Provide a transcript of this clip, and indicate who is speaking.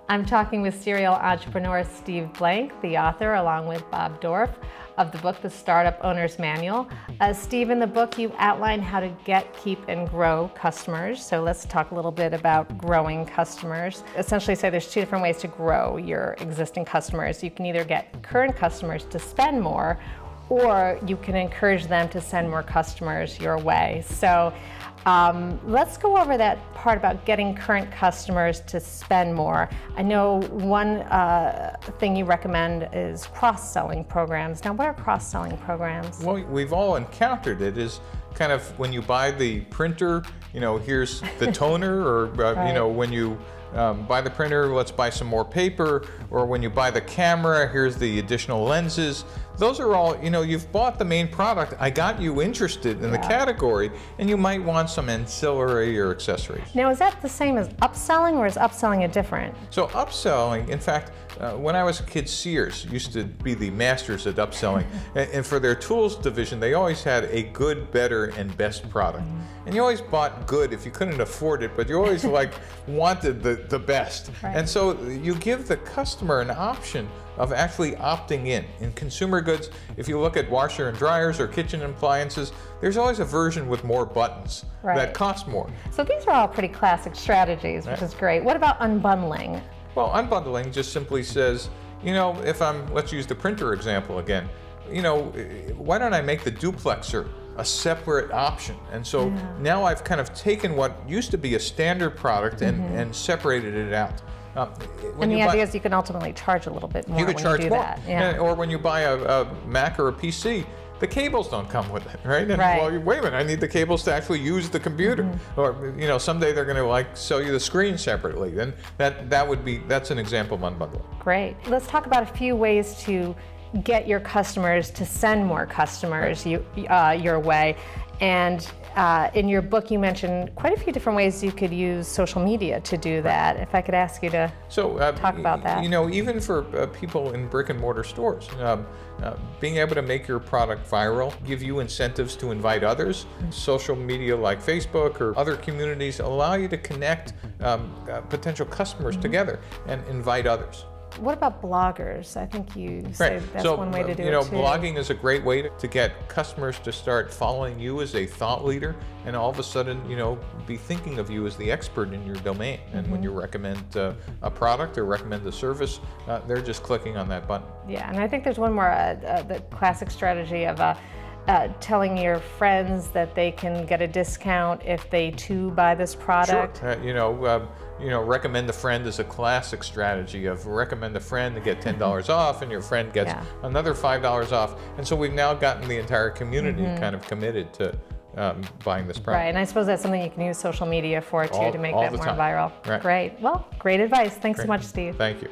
Speaker 1: I'm talking with serial entrepreneur Steve Blank, the author, along with Bob Dorff, of the book, The Startup Owner's Manual. Steve, in the book, you outline how to get, keep, and grow customers. So let's talk a little bit about growing customers. Essentially say there's two different ways to grow your existing customers. You can either get current customers to spend more, or you can encourage them to send more customers your way. So let's go over that part about getting current customers to spend more. I know one thing you recommend is cross-selling programs. Now, what are cross-selling programs?
Speaker 2: Well, we've all encountered it. Is kind of when you buy the printer, here's the toner, or
Speaker 1: Right.
Speaker 2: When you buy the printer, let's buy some more paper, or when you buy the camera, here's the additional lenses. Those are all, you've bought the main product. I got you interested in the category, and you might want some ancillary or accessories.
Speaker 1: Now, is that the same as upselling, or is upselling a different?
Speaker 2: So upselling, in fact, when I was a kid, Sears used to be the masters at upselling. And for their tools division, they always had a good, better, and best product. And you always bought good if you couldn't afford it, but you always wanted the best.
Speaker 1: Right.
Speaker 2: And so you give the customer an option of actually opting in. In consumer goods, if you look at washer and dryers or kitchen appliances, there's always a version with more buttons that cost more.
Speaker 1: So these are all pretty classic strategies, which is great. What about unbundling?
Speaker 2: Well, unbundling just simply says, if let's use the printer example again, why don't I make the duplexer a separate option? And so now I've kind of taken what used to be a standard product and separated it out.
Speaker 1: And the idea is you can ultimately charge a little bit more when you do that. Yeah.
Speaker 2: Or when you buy a Mac or a PC, the cables don't come with it, right? And well, wait a minute, I need the cables to actually use the computer. Or someday they're going to sell you the screen separately. Then that's an example of unbundling.
Speaker 1: Great. Let's talk about a few ways to get your customers to send more customers your way. And in your book, you mentioned quite a few different ways you could use social media to do that. If I could ask you to talk about that.
Speaker 2: Even for people in brick and mortar stores, being able to make your product viral, give you incentives to invite others. Social media like Facebook or other communities allow you to connect potential customers together and invite others.
Speaker 1: What about bloggers? I think you said that's one way to do it too.
Speaker 2: Blogging is a great way to get customers to start following you as a thought leader, and all of a sudden, be thinking of you as the expert in your domain. And when you recommend a product or recommend a service, they're just clicking on that button.
Speaker 1: Yeah, and I think there's one more, the classic strategy of telling your friends that they can get a discount if they too buy this product.
Speaker 2: Sure. Recommend a friend is a classic strategy of recommend a friend to get $10 off, and your friend gets another $5 off. And so we've now gotten the entire community kind of committed to buying this product.
Speaker 1: Right, and I suppose that's something you can use social media for too, to make that more viral.
Speaker 2: Right.
Speaker 1: Great. Well, great advice. Thanks so much, Steve.
Speaker 2: Thank you.